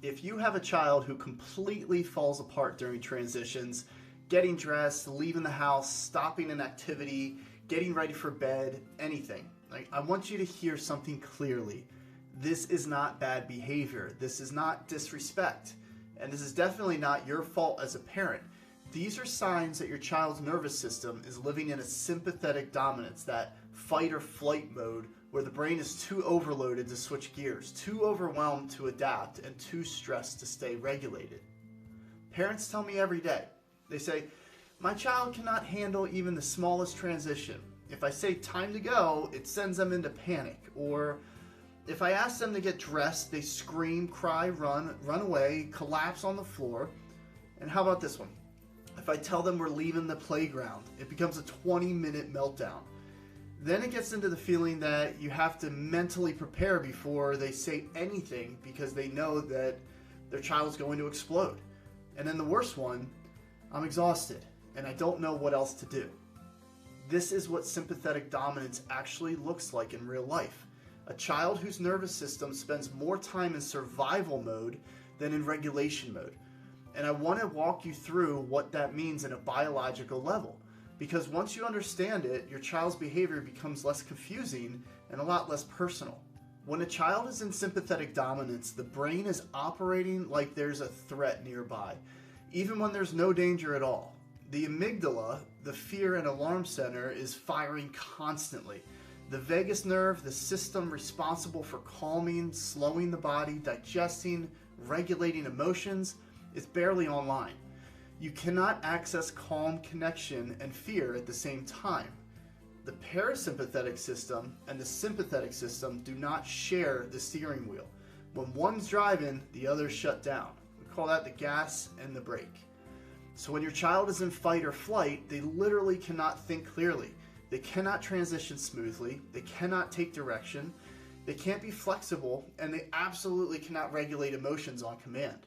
If you have a child who completely falls apart during transitions, getting dressed, leaving the house, stopping an activity, getting ready for bed, anything, I want you to hear something clearly. This is not bad behavior. This is not disrespect. And this is definitely not your fault as a parent. These are signs that your child's nervous system is living in a sympathetic dominance, that fight or flight mode, where the brain is too overloaded to switch gears, too overwhelmed to adapt, and too stressed to stay regulated. Parents tell me every day, they say, my child cannot handle even the smallest transition. If I say time to go, it sends them into panic. Or if I ask them to get dressed, they scream, cry, run away, collapse on the floor. And how about this one? If I tell them we're leaving the playground, it becomes a 20-minute meltdown. Then it gets into the feeling that you have to mentally prepare before they say anything because they know that their child's going to explode. And then the worst one, I'm exhausted and I don't know what else to do. This is what sympathetic dominance actually looks like in real life. A child whose nervous system spends more time in survival mode than in regulation mode. And I want to walk you through what that means in a biological level. Because once you understand it, your child's behavior becomes less confusing and a lot less personal. When a child is in sympathetic dominance, the brain is operating like there's a threat nearby, even when there's no danger at all. The amygdala, the fear and alarm center, is firing constantly. The vagus nerve, the system responsible for calming, slowing the body, digesting, regulating emotions, is barely online. You cannot access calm, connection, and fear at the same time. The parasympathetic system and the sympathetic system do not share the steering wheel. When one's driving, the other's shut down. We call that the gas and the brake. So when your child is in fight or flight, they literally cannot think clearly. They cannot transition smoothly. They cannot take direction. They can't be flexible, and they absolutely cannot regulate emotions on command.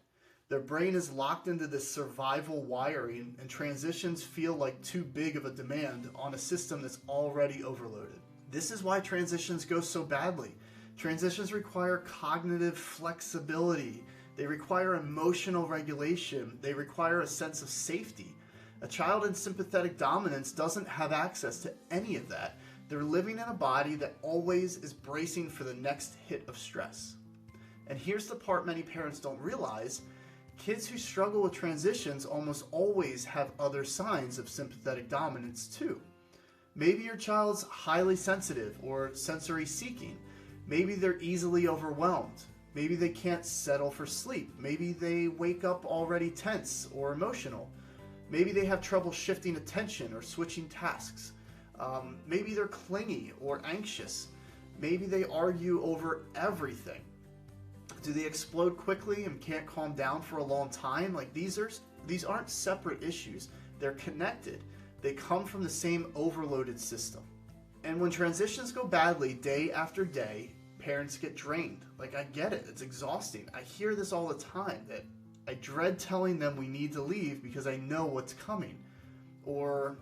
Their brain is locked into this survival wiring, and transitions feel like too big of a demand on a system that's already overloaded. This is why transitions go so badly. Transitions require cognitive flexibility. They require emotional regulation. They require a sense of safety. A child in sympathetic dominance doesn't have access to any of that. They're living in a body that always is bracing for the next hit of stress. And here's the part many parents don't realize. Kids who struggle with transitions almost always have other signs of sympathetic dominance too. Maybe your child's highly sensitive or sensory seeking. Maybe they're easily overwhelmed. Maybe they can't settle for sleep. Maybe they wake up already tense or emotional. Maybe they have trouble shifting attention or switching tasks. Maybe they're clingy or anxious. Maybe they argue over everything. Do they explode quickly and can't calm down for a long time? These aren't separate issues. They're connected. They come from the same overloaded system. And when transitions go badly day after day, parents get drained. I get it. It's exhausting. I hear this all the time, that I dread telling them we need to leave because I know what's coming. Or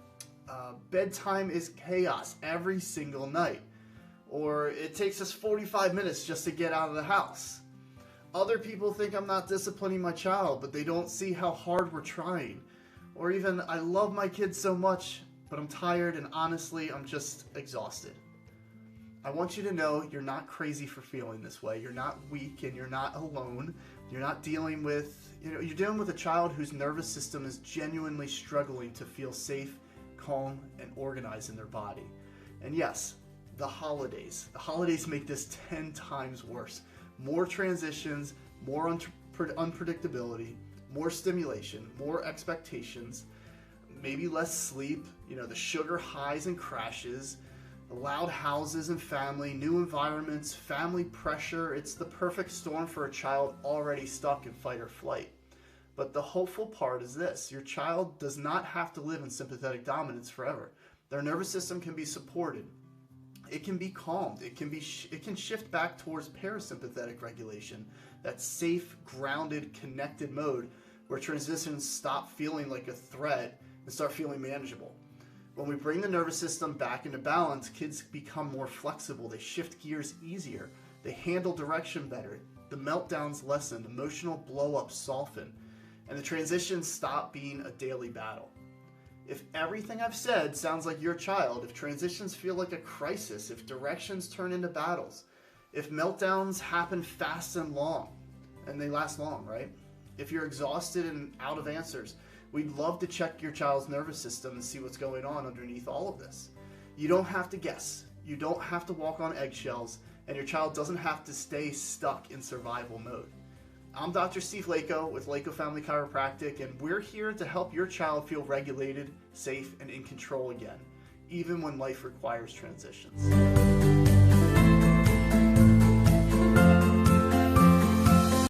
bedtime is chaos every single night. Or it takes us 45 minutes just to get out of the house. Other people think I'm not disciplining my child, but they don't see how hard we're trying. Or even, I love my kids so much, but I'm tired and honestly, I'm just exhausted. I want you to know you're not crazy for feeling this way. You're not weak and you're not alone. You're not dealing with, you're dealing with a child whose nervous system is genuinely struggling to feel safe, calm, and organized in their body. And yes, the holidays make this 10 times worse. More transitions, more unpredictability, more stimulation, more expectations, maybe less sleep, the sugar highs and crashes, the loud houses and family, new environments, family pressure. It's the perfect storm for a child already stuck in fight or flight. But the hopeful part is this: your child does not have to live in sympathetic dominance forever. Their nervous system can be supported. It can be calmed. It can shift back towards parasympathetic regulation, that safe, grounded, connected mode where transitions stop feeling like a threat and start feeling manageable. When we bring the nervous system back into balance, kids become more flexible. They shift gears easier. They handle direction better. The meltdowns lessen. Emotional blow-ups soften. And the transitions stop being a daily battle. If everything I've said sounds like your child, if transitions feel like a crisis, if directions turn into battles, if meltdowns happen fast and long, and they last long, right? If you're exhausted and out of answers, we'd love to check your child's nervous system and see what's going on underneath all of this. You don't have to guess. You don't have to walk on eggshells, and your child doesn't have to stay stuck in survival mode. I'm Dr. Steve Lako with Lako Family Chiropractic, and we're here to help your child feel regulated, safe, and in control again, even when life requires transitions.